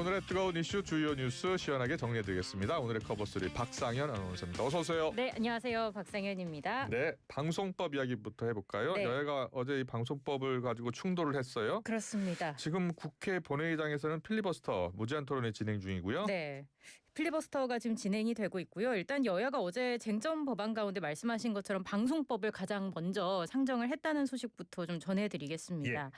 오늘의 뜨거운 이슈 주요 뉴스 시원하게 정리해드리겠습니다. 오늘의 커버스토리 박상현 아나운서입니다. 어서 오세요. 네, 안녕하세요. 박상현입니다. 네, 방송법 이야기부터 해볼까요? 네. 여야가 어제 이 방송법을 가지고 충돌을 했어요. 그렇습니다. 지금 국회 본회의장에서는 필리버스터 무제한 토론이 진행 중이고요. 네. 필리버스터가 지금 진행이 되고 있고요. 일단 여야가 어제 쟁점 법안 가운데 말씀하신 것처럼 방송법을 가장 먼저 상정을 했다는 소식부터 좀 전해드리겠습니다.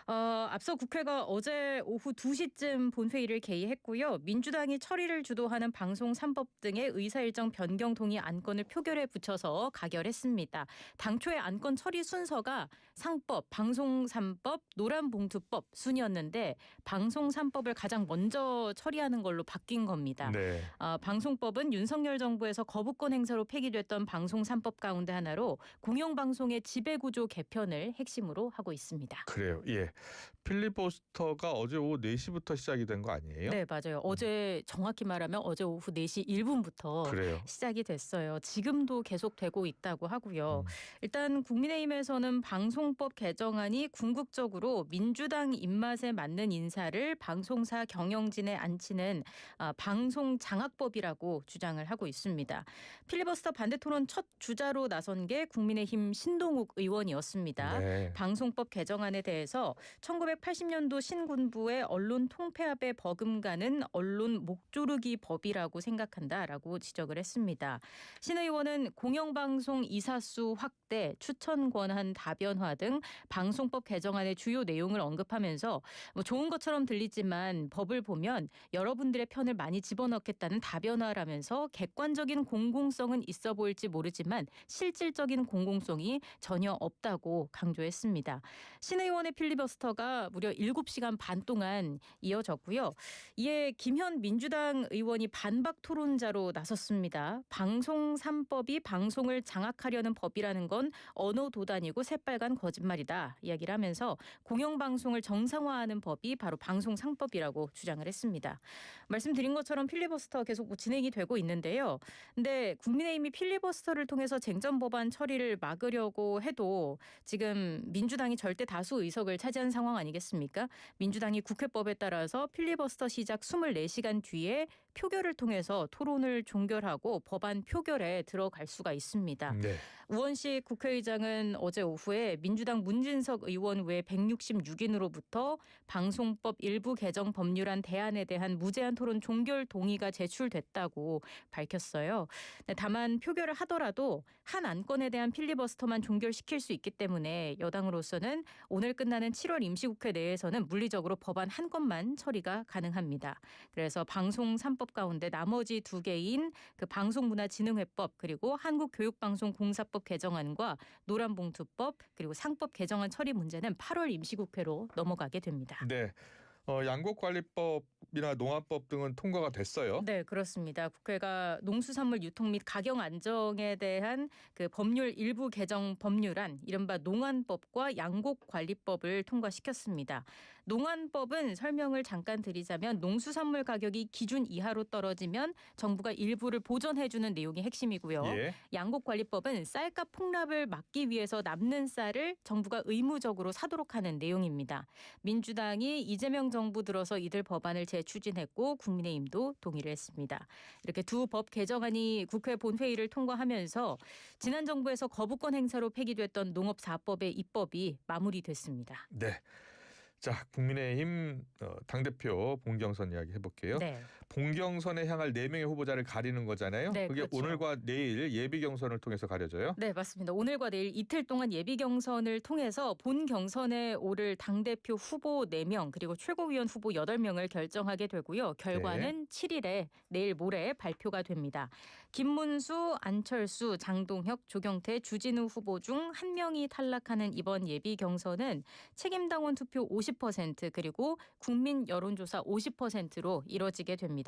앞서 국회가 어제 오후 2시쯤 본회의를 개의했고요. 민주당이 처리를 주도하는 방송 3법 등의 의사일정 변경 동의 안건을 표결에 붙여서 가결했습니다. 당초의 안건 처리 순서가 상법, 방송 3법, 노란봉투법 순이었는데 방송 3법을 가장 먼저 처리하는 걸로 바뀐 겁니다. 네. 방송법은 윤석열 정부에서 거부권 행사로 폐기됐던 방송 3법 가운데 하나로 공영방송의 지배구조 개편을 핵심으로 하고 있습니다. 그래요. 예. 필리버스터가 어제 오후 4시부터 시작이 된 거 아니에요? 네, 맞아요. 어제 정확히 말하면 어제 오후 4시 1분부터 그래요. 시작이 됐어요. 지금도 계속되고 있다고 하고요. 일단 국민의힘에서는 방송법 개정안이 궁극적으로 민주당 입맛에 맞는 인사를 방송사 경영진에 앉히는 방송 장악법이라고 주장을 하고 있습니다. 필리버스터 반대 토론 첫 주자로 나선 게 국민의힘 신동욱 의원이었습니다. 네. 방송법 개정안에 대해서 1980년도 신군부의 언론 통폐합에 버금가는 언론 목조르기 법이라고 생각한다라고 지적을 했습니다. 신 의원은 공영방송 이사수 확대, 추천 권한 다변화 등 방송법 개정안의 주요 내용을 언급하면서 좋은 것처럼 들리지만 법을 보면 여러분들의 편을 많이 집어넣겠다는 다변화라면서 객관적인 공공성은 있어 보일지 모르지만 실질적인 공공성이 전혀 없다고 강조했습니다. 신 의원의 필리버스터가 무려 7시간 반 동안 이어졌고요. 이에 김현 민주당 의원이 반박 토론자로 나섰습니다. 방송 3법이 방송을 장악하려는 법이라는 건 언어 도단이고 새빨간 거짓말이다 이야기를 하면서 공영방송을 정상화하는 법이 바로 방송 3법이라고 주장을 했습니다. 말씀드린 것처럼 필리버스터 계속 진행이 되고 있는데요. 근데 국민의힘이 필리버스터를 통해서 쟁점 법안 처리를 막으려고 해도 지금 민주당이 절대 다수 의석을 차지한 상황 아니겠습니까? 민주당이 국회법에 따라서 필리버스터 시작 24시간 뒤에 표결을 통해서 토론을 종결하고 법안 표결에 들어갈 수가 있습니다. 네. 우원식 국회의장은 어제 오후에 민주당 문진석 의원 외 166인으로부터 방송법 일부 개정 법률안 대안에 대한 무제한 토론 종결 동의가 제출됐다고 밝혔어요. 다만 표결을 하더라도 한 안건에 대한 필리버스터만 종결시킬 수 있기 때문에 여당으로서는 오늘 끝나는 7월 임시국회 내에서는 물리적으로 법안 한 건만 처리가 가능합니다. 그래서 방송 3법 가운데 나머지 두 개인 그 방송문화진흥회법 그리고 한국교육방송공사법 개정안과 노란봉투법 그리고 상법 개정안 처리 문제는 8월 임시국회로 넘어가게 됩니다. 네. 양곡관리법이나 농업법 등은 통과가 됐어요. 네, 그렇습니다. 국회가 농수산물 유통 및 가격 안정에 대한 그 법률 일부 개정 법률안 이른바 농안법과 양곡관리법을 통과시켰습니다. 농안법은 설명을 잠깐 드리자면 농수산물 가격이 기준 이하로 떨어지면 정부가 일부를 보전해주는 내용이 핵심이고요. 예. 양곡관리법은 쌀값 폭락을 막기 위해서 남는 쌀을 정부가 의무적으로 사도록 하는 내용입니다. 민주당이 이재명 정부 들어서 이들 법안을 재추진했고 국민의힘도 동의를 했습니다. 이렇게 두 법 개정안이 국회 본회의를 통과하면서 지난 정부에서 거부권 행사로 폐기됐던 농업 4법의 입법이 마무리됐습니다. 네. 자, 국민의힘 당대표 본경선 이야기 해볼게요. 네. 본경선에 향할 4명의 후보자를 가리는 거잖아요. 네, 그게 그렇죠. 오늘과 내일 예비 경선을 통해서 가려져요. 네, 맞습니다. 오늘과 내일 이틀 동안 예비 경선을 통해서 본 경선에 오를 당대표 후보 4명 그리고 최고위원 후보 8명을 결정하게 되고요. 결과는 7일에 내일 모레 발표가 됩니다. 김문수, 안철수, 장동혁, 조경태, 주진우 후보 중 1명이 탈락하는 이번 예비 경선은 책임당원 투표 50% 그리고 국민 여론조사 50%로 이뤄지게 됩니다.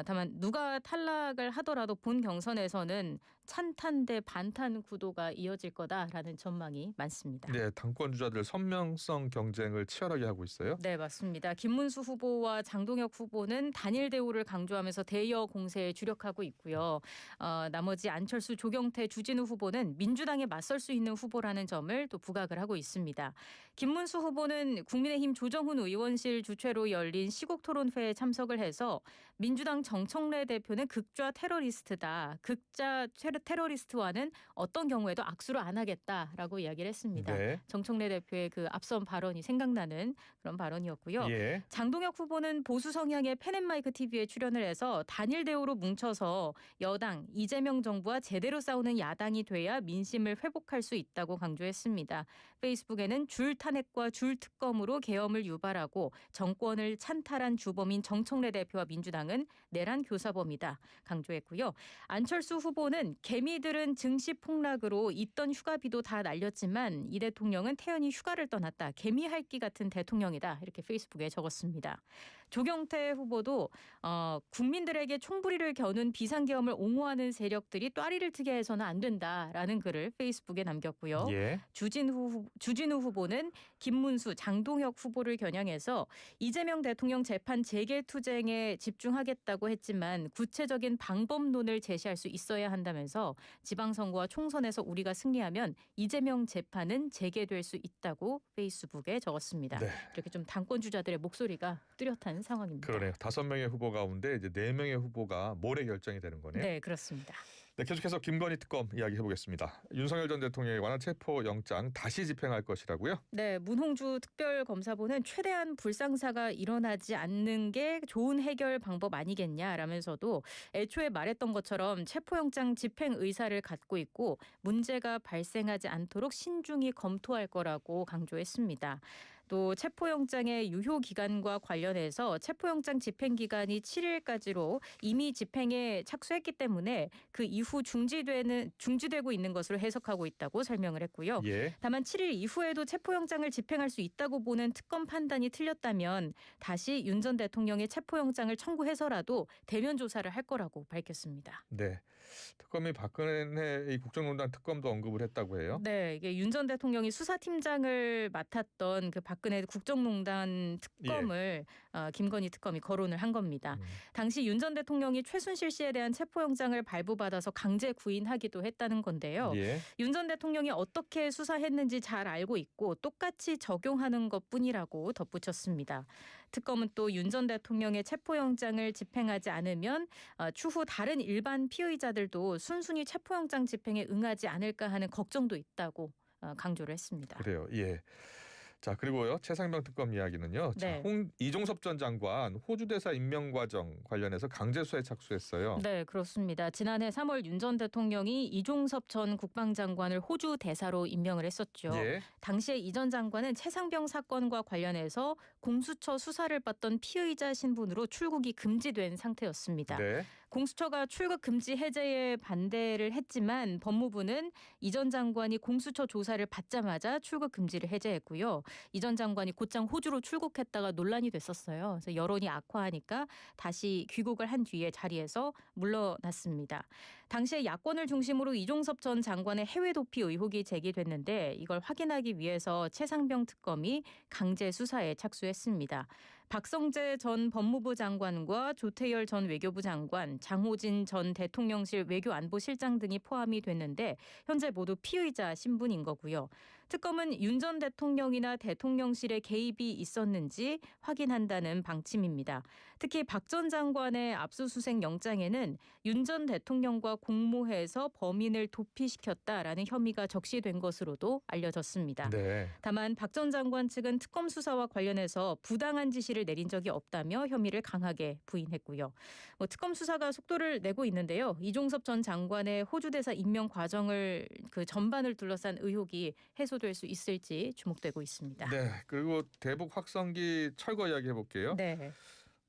다만 누가 탈락을 하더라도 본 경선에서는 찬탄 대 반탄 구도가 이어질 거다라는 전망이 많습니다. 네, 당권 주자들 선명성 경쟁을 치열하게 하고 있어요. 네, 맞습니다. 김문수 후보와 장동혁 후보는 단일 대우를 강조하면서 대여 공세에 주력하고 있고요. 나머지 안철수, 조경태, 주진우 후보는 민주당에 맞설 수 있는 후보라는 점을 또 부각을 하고 있습니다. 김문수 후보는 국민의힘 조정훈 의원실 주최로 열린 시국 토론회에 참석을 해서 민주당 정청래 대표는 극좌 테러리스트다. 극좌 테러리스트와는 어떤 경우에도 악수를 안 하겠다라고 이야기를 했습니다. 네. 정청래 대표의 그 앞선 발언이 생각나는 그런 발언이었고요. 예. 장동혁 후보는 보수 성향의 펜앤마이크 TV에 출연을 해서 단일 대우로 뭉쳐서 여당, 이재명 정부와 제대로 싸우는 야당이 돼야 민심을 회복할 수 있다고 강조했습니다. 페이스북에는 줄 탄핵과 줄 특검으로 계엄을 유발하고 정권을 찬탈한 주범인 정청래 대표와 민주당은 내란 교사범이다 강조했고요. 안철수 후보는 개미들은 증시 폭락으로 있던 휴가비도 다 날렸지만 이 대통령은 태연히 휴가를 떠났다. 개미핥기 같은 대통령이다. 이렇게 페이스북에 적었습니다. 조경태 후보도 국민들에게 총부리를 겨눈 비상계엄을 옹호하는 세력들이 또아리를 트게 해서는 안 된다라는 글을 페이스북에 남겼고요. 예. 주진우 후보는 김문수, 장동혁 후보를 겨냥해서 이재명 대통령 재판 재개 투쟁에 집중하겠다고 했지만 구체적인 방법론을 제시할 수 있어야 한다면서 지방선거와 총선에서 우리가 승리하면 이재명 재판은 재개될 수 있다고 페이스북에 적었습니다. 네. 이렇게 좀 당권 주자들의 목소리가 뚜렷한 상황입니다. 그러네요. 5명의 후보 가운데 이제 4명의 후보가 모레 결정이 되는 거네요. 네, 그렇습니다. 네, 계속해서 김건희 특검 이야기 해보겠습니다. 윤석열 전 대통령의 완화 체포 영장 다시 집행할 것이라고요? 네, 문홍주 특별검사본은 최대한 불상사가 일어나지 않는 게 좋은 해결 방법 아니겠냐라면서도 애초에 말했던 것처럼 체포영장 집행 의사를 갖고 있고 문제가 발생하지 않도록 신중히 검토할 거라고 강조했습니다. 또 체포영장의 유효기간과 관련해서 체포영장 집행기간이 7일까지로 이미 집행에 착수했기 때문에 그 이후 중지되고 있는 것으로 해석하고 있다고 설명을 했고요. 예. 다만 7일 이후에도 체포영장을 집행할 수 있다고 보는 특검 판단이 틀렸다면 다시 윤 전 대통령의 체포영장을 청구해서라도 대면 조사를 할 거라고 밝혔습니다. 네. 특검이 박근혜 이 국정농단 특검도 언급을 했다고 해요. 네, 이게 윤 전 대통령이 수사팀장을 맡았던 그 박근혜 국정농단 특검을 김건희 특검이 거론을 한 겁니다. 당시 윤 전 대통령이 최순실 씨에 대한 체포영장을 발부받아서 강제 구인하기도 했다는 건데요. 예. 윤 전 대통령이 어떻게 수사했는지 잘 알고 있고 똑같이 적용하는 것뿐이라고 덧붙였습니다. 특검은 또 윤 전 대통령의 체포영장을 집행하지 않으면 추후 다른 일반 피의자들도 순순히 체포영장 집행에 응하지 않을까 하는 걱정도 있다고 강조를 했습니다. 그래요. 예. 자, 그리고요. 최상병 특검 이야기는요. 네. 자, 이종섭 전 장관 호주 대사 임명 과정 관련해서 강제 수사에 착수했어요. 네, 그렇습니다. 지난해 3월 윤 전 대통령이 이종섭 전 국방장관을 호주 대사로 임명을 했었죠. 예. 당시에 이 전 장관은 최상병 사건과 관련해서 공수처 수사를 받던 피의자 신분으로 출국이 금지된 상태였습니다. 네. 공수처가 출국 금지 해제에 반대를 했지만 법무부는 이 전 장관이 공수처 조사를 받자마자 출국 금지를 해제했고요. 이 전 장관이 곧장 호주로 출국했다가 논란이 됐었어요. 그래서 여론이 악화하니까 다시 귀국을 한 뒤에 자리에서 물러났습니다. 당시에 야권을 중심으로 이종섭 전 장관의 해외 도피 의혹이 제기됐는데 이걸 확인하기 위해서 최상병 특검이 강제 수사에 착수했습니다. 박성재 전 법무부 장관과 조태열 전 외교부 장관, 장호진 전 대통령실 외교안보실장 등이 포함이 됐는데 현재 모두 피의자 신분인 거고요. 특검은 윤 전 대통령이나 대통령실에 개입이 있었는지 확인한다는 방침입니다. 특히 박 전 장관의 압수수색 영장에는 윤 전 대통령과 공모해서 범인을 도피시켰다라는 혐의가 적시된 것으로도 알려졌습니다. 네. 다만 박 전 장관 측은 특검 수사와 관련해서 부당한 지시를 내린 적이 없다며 혐의를 강하게 부인했고요. 특검 수사가 속도를 내고 있는데요. 이종섭 전 장관의 호주 대사 임명 과정을 그 전반을 둘러싼 의혹이 해소될 수 있을지 주목되고 있습니다. 네. 그리고 대북 확성기 철거 이야기 해볼게요. 네.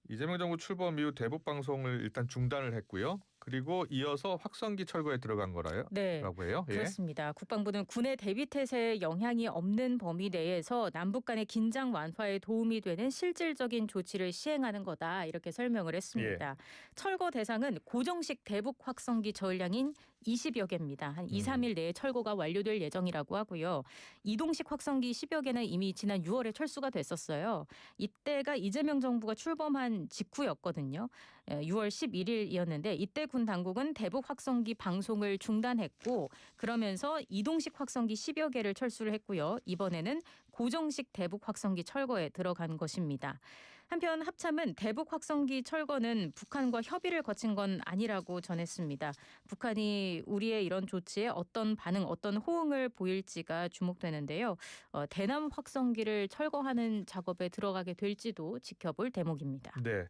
이재명 정부 출범 이후 대북 방송을 일단 중단을 했고요. 그리고 이어서 확성기 철거에 들어간 거라요? 네. 라고 해요. 예. 그렇습니다. 국방부는 군의 대비 태세에 영향이 없는 범위 내에서 남북 간의 긴장 완화에 도움이 되는 실질적인 조치를 시행하는 거다. 이렇게 설명을 했습니다. 철거 대상은 고정식 대북 확성기 저울량인 20여 개입니다. 한 2, 3일 내에 철거가 완료될 예정이라고 하고요. 이동식 확성기 10여 개는 이미 지난 6월에 철수가 됐었어요. 이때가 이재명 정부가 출범한 직후였거든요. 6월 11일이었는데 이때 군 당국은 대북 확성기 방송을 중단했고 그러면서 이동식 확성기 10여 개를 철수를 했고요. 이번에는 고정식 대북 확성기 철거에 들어간 것입니다. 한편 합참은 대북 확성기 철거는 북한과 협의를 거친 건 아니라고 전했습니다. 북한이 우리의 이런 조치에 어떤 반응, 어떤 호응을 보일지가 주목되는데요. 대남 확성기를 철거하는 작업에 들어가게 될지도 지켜볼 대목입니다. 네.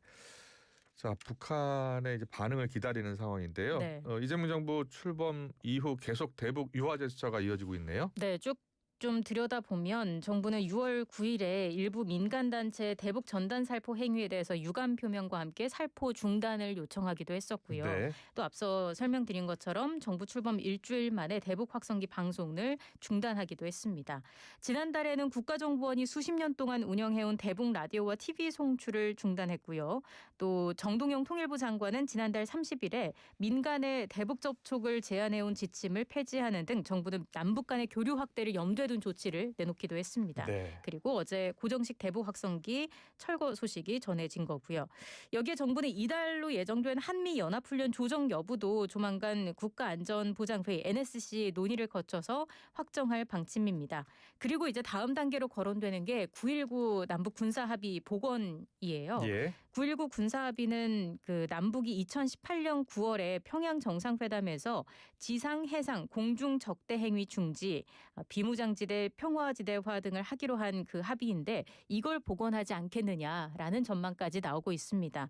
자, 북한의 이제 반응을 기다리는 상황인데요. 네. 이재명 정부 출범 이후 계속 대북 유화 제스처가 이어지고 있네요. 네, 쭉 좀 들여다보면 정부는 6월 9일에 일부 민간단체 대북 전단 살포 행위에 대해서 유감 표명과 함께 살포 중단을 요청하기도 했었고요. 네. 또 앞서 설명드린 것처럼 정부 출범 일주일 만에 대북 확성기 방송을 중단하기도 했습니다. 지난달에는 국가정보원이 수십 년 동안 운영해온 대북 라디오와 TV 송출을 중단했고요. 또 정동영 통일부 장관은 지난달 30일에 민간의 대북 접촉을 제한해온 지침을 폐지하는 등 정부는 남북 간의 교류 확대를 염두에 둔 조치를 내놓기도 했습니다. 네. 그리고 어제 고정식 대북 확성기 철거 소식이 전해진 거고요. 여기에 정부는 이달로 예정된 한미 연합훈련 조정 여부도 조만간 국가안전보장회의 NSC 논의를 거쳐서 확정할 방침입니다. 그리고 이제 다음 단계로 거론되는 게 9.19 남북 군사합의 복원이에요. 예. 9.19 군사합의는 그 남북이 2018년 9월에 평양 정상회담에서 지상, 해상, 공중 적대 행위 중지, 비무장지대 평화지대화 등을 하기로 한 그 합의인데 이걸 복원하지 않겠느냐라는 전망까지 나오고 있습니다.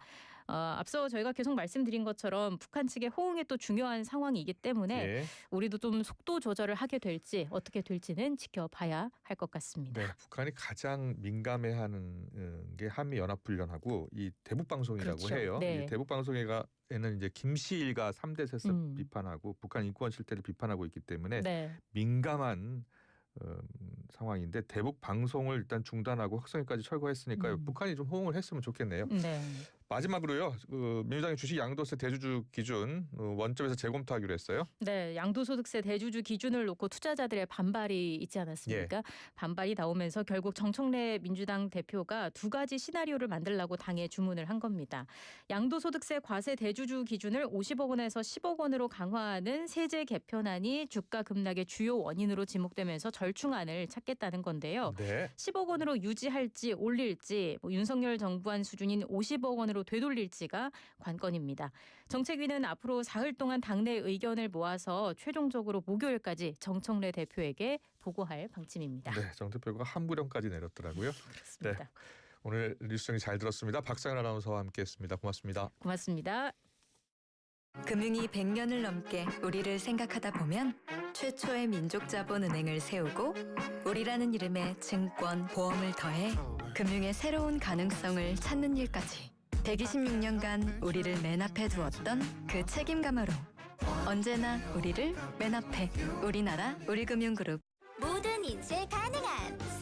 앞서 저희가 계속 말씀드린 것처럼 북한 측의 호응이 또 중요한 상황이기 때문에 예. 우리도 좀 속도 조절을 하게 될지 어떻게 될지는 지켜봐야 할 것 같습니다. 네, 북한이 가장 민감해하는 게 한미 연합훈련하고 이 대북 방송이라고 그렇죠. 해요. 네. 이 대북 방송에는 이제 김씨 일가 3대 세습 비판하고 북한 인권 실태를 비판하고 있기 때문에 네. 민감한 상황인데 대북 방송을 일단 중단하고 확성기까지 철거했으니까 북한이 좀 호응을 했으면 좋겠네요. 네. 마지막으로요. 민주당이 주식 양도세 대주주 기준 원점에서 재검토하기로 했어요. 네, 양도소득세 대주주 기준을 놓고 투자자들의 반발이 있지 않았습니까? 반발이 나오면서 결국 정청래 민주당 대표가 두 가지 시나리오를 만들라고 당에 주문을 한 겁니다. 양도소득세 과세 대주주 기준을 50억 원에서 10억 원으로 강화하는 세제 개편안이 주가 급락의 주요 원인으로 지목되면서 절충안을 찾겠다는 건데요. 네. 10억 원으로 유지할지 올릴지 윤석열 정부안 수준인 50억 원으로 되돌릴지가 관건입니다. 정책위는 앞으로 사흘 동안 당내 의견을 모아서 최종적으로 목요일까지 정청래 대표에게 보고할 방침입니다. 네, 정 대표가 함부령까지 내렸더라고요. 그렇습니다. 네, 오늘 뉴스 정리 잘 들었습니다. 박상현 아나운서와 함께했습니다. 고맙습니다. 고맙습니다. 금융이 100년을 넘게 우리를 생각하다 보면 최초의 민족자본은행을 세우고 우리라는 이름의 증권, 보험을 더해 금융의 새로운 가능성을 찾는 일까지 126년간 우리를 맨 앞에 두었던 그 책임감으로 언제나 우리를 맨 앞에 우리나라 우리금융그룹 모든 인쇄 가능한